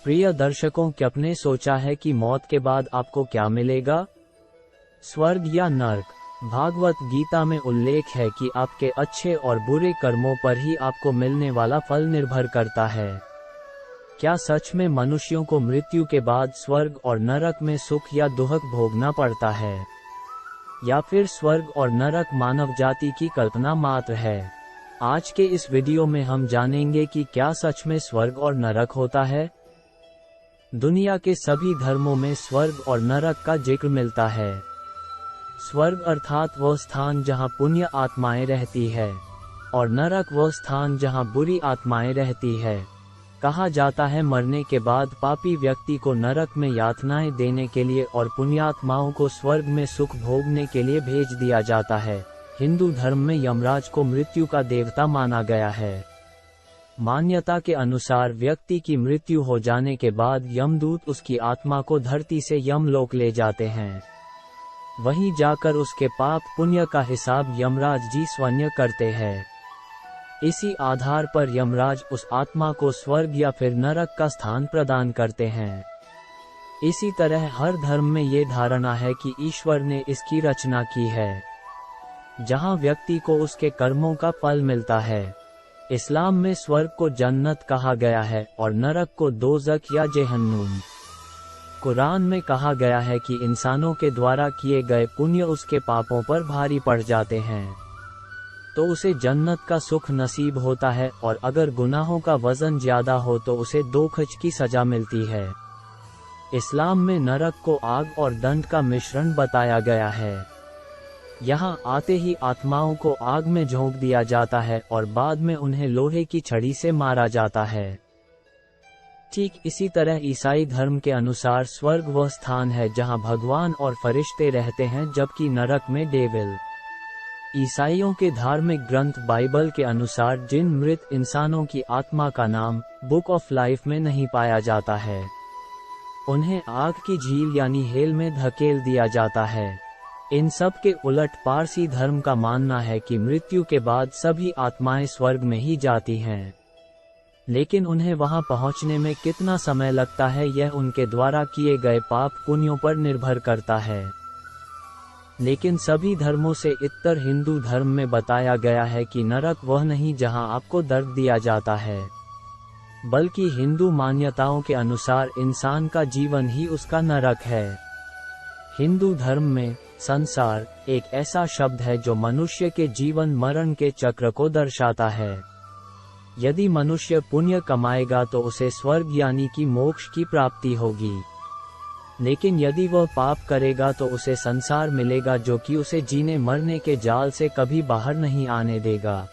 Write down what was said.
प्रिय दर्शकों, क्या आपने सोचा है कि मौत के बाद आपको क्या मिलेगा, स्वर्ग या नर्क? भागवत गीता में उल्लेख है कि आपके अच्छे और बुरे कर्मों पर ही आपको मिलने वाला फल निर्भर करता है। क्या सच में मनुष्यों को मृत्यु के बाद स्वर्ग और नरक में सुख या दुख भोगना पड़ता है, या फिर स्वर्ग और नरक मानव जाति की कल्पना मात्र है? आज के इस वीडियो में हम जानेंगे कि क्या सच में स्वर्ग और नरक होता है। दुनिया के सभी धर्मों में स्वर्ग और नरक का जिक्र मिलता है। स्वर्ग अर्थात वह स्थान जहां पुण्य आत्माएं रहती है, और नरक वह स्थान जहां बुरी आत्माएं रहती है। कहा जाता है मरने के बाद पापी व्यक्ति को नरक में यातनाएं देने के लिए और पुण्यात्माओं को स्वर्ग में सुख भोगने के लिए भेज दिया जाता है। हिंदू धर्म में यमराज को मृत्यु का देवता माना गया है। मान्यता के अनुसार व्यक्ति की मृत्यु हो जाने के बाद यमदूत उसकी आत्मा को धरती से यमलोक ले जाते हैं। वहीं जाकर उसके पाप पुण्य का हिसाब यमराज जी स्वयं करते हैं। इसी आधार पर यमराज उस आत्मा को स्वर्ग या फिर नरक का स्थान प्रदान करते हैं। इसी तरह हर धर्म में ये धारणा है कि ईश्वर ने इसकी रचना की है, जहां व्यक्ति को उसके कर्मों का फल मिलता है। इस्लाम में स्वर्ग को जन्नत कहा गया है और नरक को दोज़ख या जहन्नुम। कुरान में कहा गया है कि इंसानों के द्वारा किए गए पुण्य उसके पापों पर भारी पड़ जाते हैं, तो उसे जन्नत का सुख नसीब होता है, और अगर गुनाहों का वजन ज्यादा हो तो उसे दोज़ख की सजा मिलती है। इस्लाम में नरक को आग और दंड का मिश्रण बताया गया है। यहाँ आते ही आत्माओं को आग में झोंक दिया जाता है और बाद में उन्हें लोहे की छड़ी से मारा जाता है। ठीक इसी तरह ईसाई धर्म के अनुसार स्वर्ग वह स्थान है जहाँ भगवान और फरिश्ते रहते हैं, जबकि नरक में डेविल। ईसाइयों के धार्मिक ग्रंथ बाइबल के अनुसार जिन मृत इंसानों की आत्मा का नाम बुक ऑफ लाइफ में नहीं पाया जाता है, उन्हें आग की झील यानी हेल में धकेल दिया जाता है। इन सब के उलट पारसी धर्म का मानना है कि मृत्यु के बाद सभी आत्माएं स्वर्ग में ही जाती हैं, लेकिन उन्हें वहां पहुंचने में कितना समय लगता है यह उनके द्वारा किए गए पाप पुण्यों पर निर्भर करता है। लेकिन सभी धर्मों से इतर हिंदू धर्म में बताया गया है कि नरक वह नहीं जहां आपको दर्द दिया जाता है, बल्कि हिंदू मान्यताओं के अनुसार इंसान का जीवन ही उसका नरक है। हिंदू धर्म में संसार एक ऐसा शब्द है जो मनुष्य के जीवन मरण के चक्र को दर्शाता है। यदि मनुष्य पुण्य कमाएगा तो उसे स्वर्ग यानी कि मोक्ष की प्राप्ति होगी, लेकिन यदि वह पाप करेगा तो उसे संसार मिलेगा, जो कि उसे जीने मरने के जाल से कभी बाहर नहीं आने देगा।